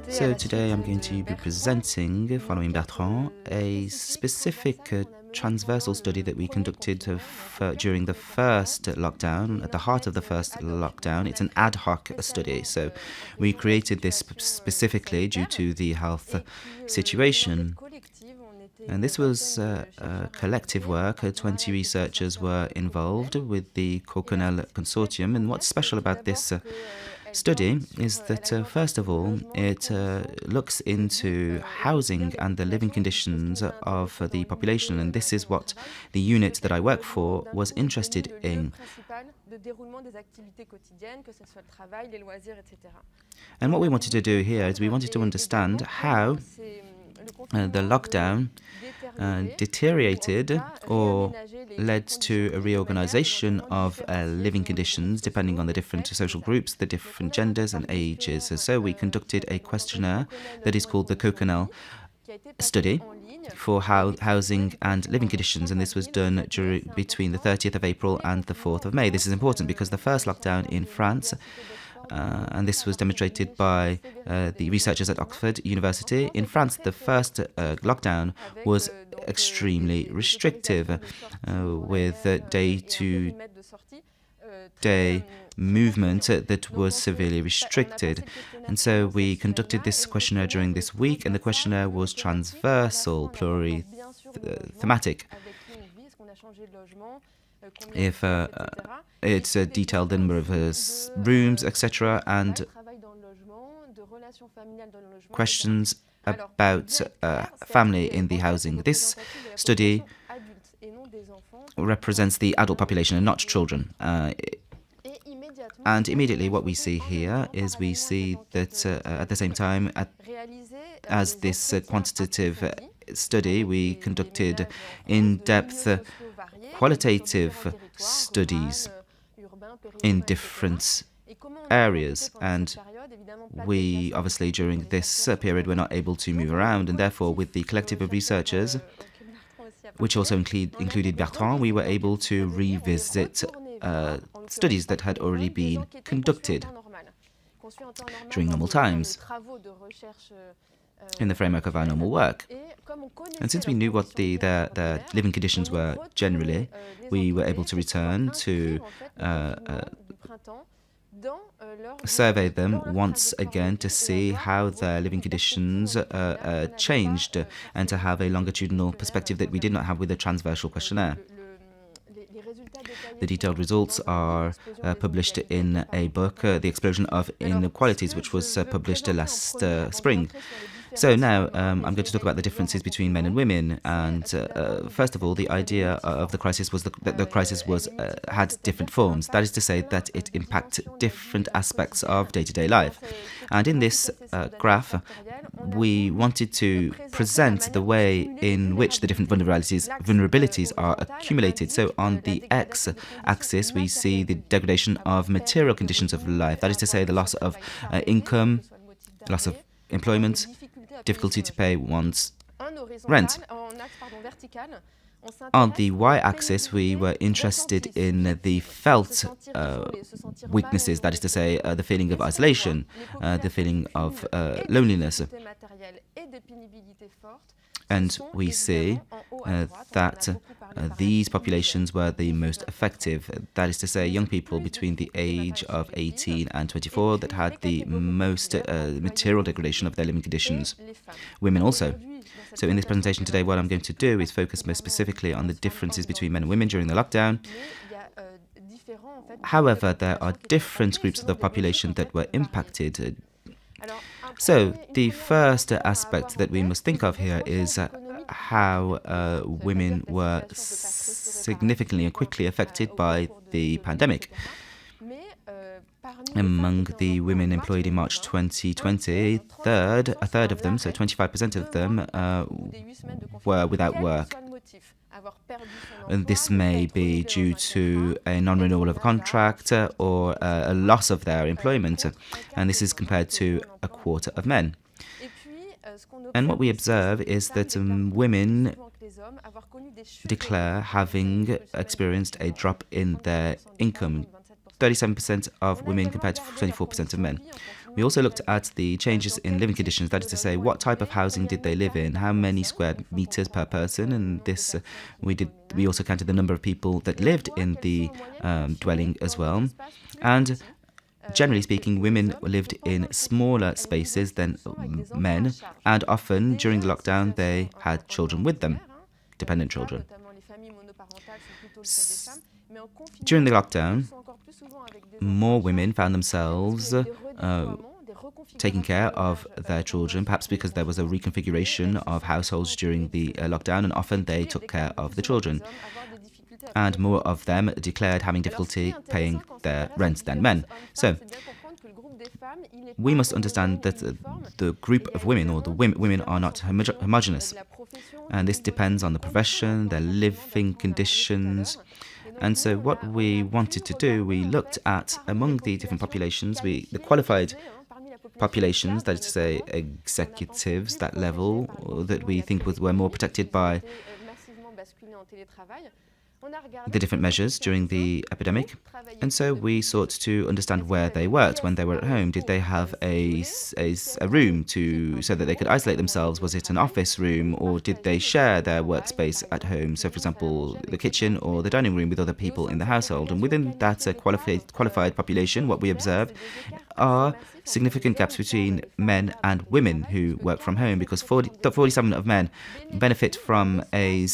So today I'm going to be presenting, following Bertrand, a specific transversal study that we conducted during the first lockdown, at the heart of the first lockdown. It's an ad hoc study, so we created this specifically due to the health situation. And this was a collective work. 20 researchers were involved with the Coconel Consortium. And what's special about this study is that, first of all, it looks into housing and the living conditions of the population. And this is what the unit that I work for was interested in. And what we wanted to do here is we wanted to understand how the lockdown deteriorated or led to a reorganization of living conditions depending on the different social groups, the different genders and ages. So we conducted a questionnaire that is called the Coconel study for housing and living conditions, and this was done between the 30th of April and the 4th of May. This is important because the first lockdown in France, and this was demonstrated by the researchers at Oxford University. In France, the first lockdown was extremely restrictive, with day-to-day movement that was severely restricted. And so we conducted this questionnaire during this week, and the questionnaire was transversal, pluri-thematic. If it's a detailed number of rooms, etc., and questions about family in the housing. This study represents the adult population and not children. And immediately what we see here is we see that at the same time as this quantitative study, we conducted in-depth qualitative studies in different areas, and we obviously during this period were not able to move around, and therefore with the collective of researchers, which also included Bertrand, we were able to revisit studies that had already been conducted during normal times in the framework of our normal work. And since we knew what the living conditions were generally, we were able to return to survey them once again to see how their living conditions changed, and to have a longitudinal perspective that we did not have with the transversal questionnaire. The detailed results are published in a book, The Explosion of Inequalities, which was published last spring. So now I'm going to talk about the differences between men and women. And first of all, the idea of the crisis was that the crisis had different forms. That is to say that it impacted different aspects of day-to-day life. And in this graph, we wanted to present the way in which the different vulnerabilities are accumulated. So on the x-axis, we see the degradation of material conditions of life. That is to say, the loss of income, loss of employment, difficulty to pay one's rent. On the y-axis, we were interested in the felt weaknesses, that is to say, the feeling of isolation, the feeling of loneliness. And we see that these populations were the most effective, that is to say, young people between the age of 18 and 24 that had the most material degradation of their living conditions. Women also. So in this presentation today, what I'm going to do is focus more specifically on the differences between men and women during the lockdown. However, there are different groups of the population that were impacted. So the first aspect that we must think of here is how women were significantly and quickly affected by the pandemic. Among the women employed in March 2020, a third of them, so 25% of them, were without work. And this may be due to a non-renewal of a contract or a loss of their employment, and this is compared to a quarter of men. And what we observe is that women declare having experienced a drop in their income, 37% of women compared to 24% of men. We also looked at the changes in living conditions, that is to say, what type of housing did they live in, how many square meters per person, and this we also counted the number of people that lived in the dwelling as well. And generally speaking, women lived in smaller spaces than men, and often during the lockdown they had children with them, dependent children. During the lockdown, more women found themselves taking care of their children, perhaps because there was a reconfiguration of households during the lockdown, and often they took care of the children. And more of them declared having difficulty paying their rent than men. So, we must understand that the group of women, or the women are not homogeneous. And this depends on the profession, their living conditions. And so what we wanted to do, we looked at among the different populations, the qualified populations, that is to say executives, that level that we think were more protected by the different measures during the epidemic. And so we sought to understand where they worked when they were at home. Did they have a room so that they could isolate themselves? Was it an office room, or did they share their workspace at home? So, for example, the kitchen or the dining room with other people in the household. And within that qualified population, what we observed are significant gaps between men and women who work from home, because 47% of men benefit from a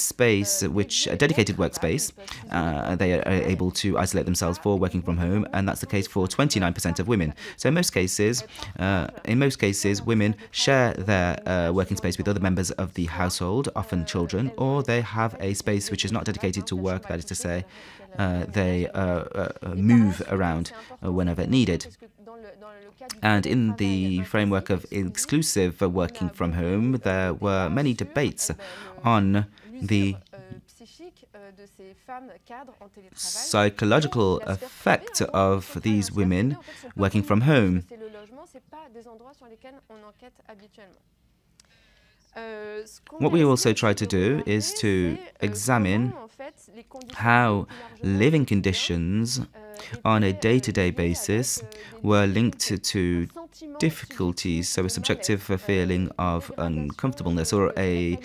dedicated workspace. They are able to isolate themselves for working from home, and that's the case for 29% of women. So in most cases, women share their working space with other members of the household, often children, or they have a space which is not dedicated to work, that is to say, they move around whenever needed. And in the framework of exclusive working from home, there were many debates on the psychological effect of these women working from home. What we also try to do is to examine how living conditions on a day-to-day basis were linked to difficulties, so a subjective feeling of uncomfortableness or a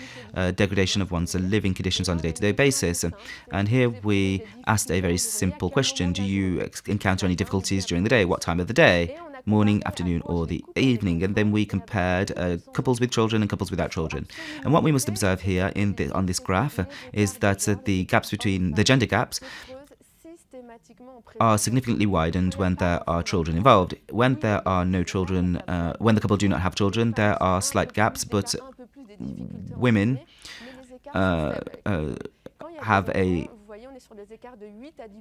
degradation of one's living conditions on a day-to-day basis. And here we asked a very simple question: do you encounter any difficulties during the day? What time of the day? Morning, afternoon, or the evening? And then we compared couples with children and couples without children. And what we must observe here on this graph is that the gender gaps are significantly widened when there are children involved. When there are no children, when the couple do not have children, there are slight gaps, but women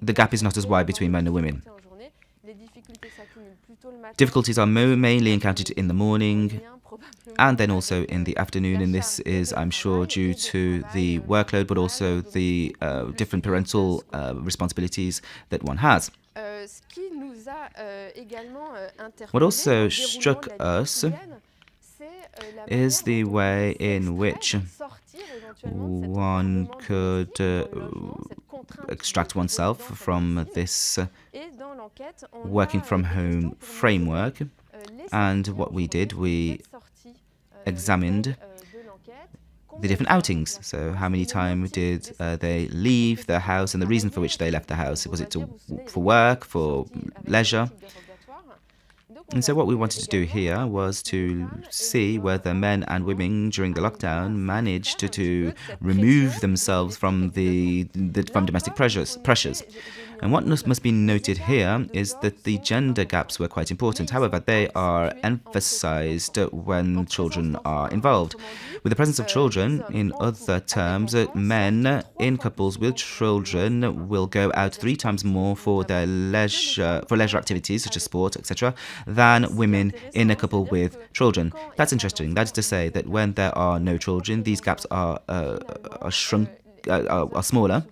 the gap is not as wide between men and women. Difficulties are mainly encountered in the morning and then also in the afternoon, and this is, I'm sure, due to the workload, but also the different parental responsibilities that one has. What also struck us is the way in which one could extract oneself from this working from home framework. And what we did, we examined the different outings. So how many times did they leave their house, and the reason for which they left the house? Was it for work, for leisure? And so what we wanted to do here was to see whether men and women during the lockdown managed to remove themselves from from domestic pressures. And what must be noted here is that the gender gaps were quite important. However, they are emphasized when children are involved. With the presence of children, in other terms, men in couples with children will go out 3 times more for their leisure activities, such as sport, etc., than women in a couple with children. That's interesting. That is to say that when there are no children, these gaps are smaller.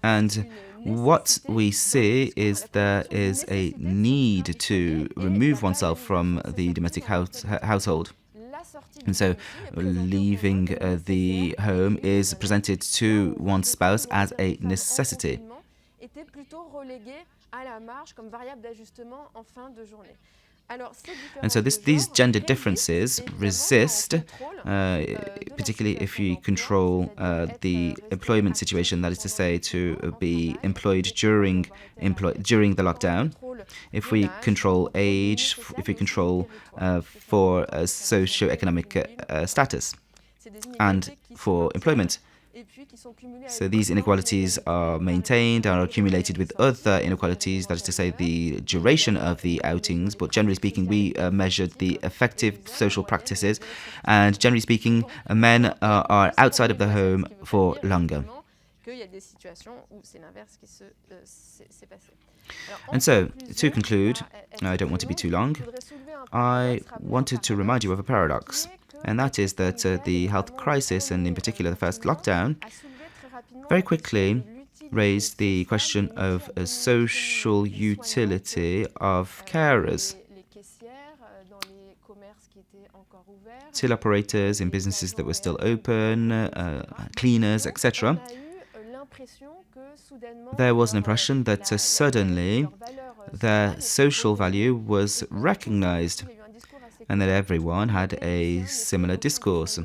And what we see is there is a need to remove oneself from the domestic household. And so leaving the home is presented to one's spouse as a necessity. And so these gender differences resist, particularly if you control the employment situation, that is to say, to be employed during the lockdown. If we control age, if we control for socioeconomic status and for employment. So these inequalities are maintained and are accumulated with other inequalities, that is to say the duration of the outings, but generally speaking we measured the effective social practices, and generally speaking men are outside of the home for longer. And so, to conclude, I don't want to be too long, I wanted to remind you of a paradox, and that is that the health crisis, and in particular the first lockdown, very quickly raised the question of a social utility of carers. Till operators in businesses that were still open, cleaners, etc. There was an impression that suddenly their social value was recognized and that everyone had a similar discourse.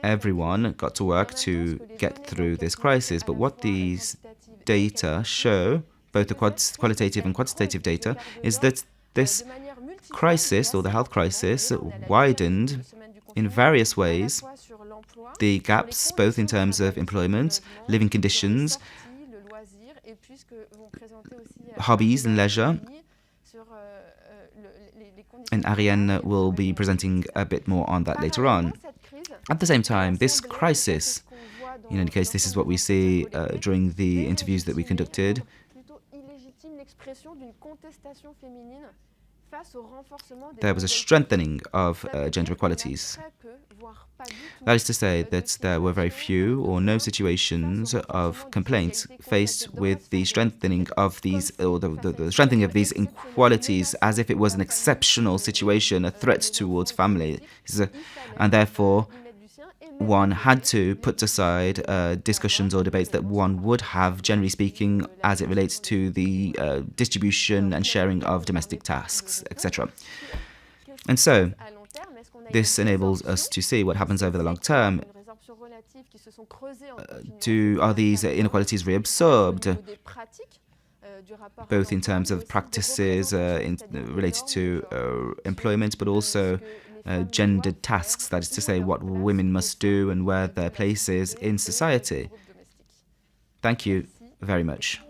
Everyone got to work to get through this crisis, but what these data show, both the qualitative and quantitative data, is that this crisis, or the health crisis, widened in various ways the gaps, both in terms of employment, living conditions, hobbies and leisure. And Ariane will be presenting a bit more on that later on. At the same time, this crisis, in any case, this is what we see during the interviews that we conducted, there was a strengthening of gender equalities. That is to say that there were very few or no situations of complaints faced with the strengthening of these, or the strengthening of these inequalities, as if it was an exceptional situation, a threat towards families, and therefore one had to put aside discussions or debates that one would have, generally speaking, as it relates to the distribution and sharing of domestic tasks, etc. And so, this enables us to see what happens over the long term. Are these inequalities reabsorbed, both in terms of practices related to employment, but also gendered tasks, that is to say what women must do and where their place is in society. Thank you very much.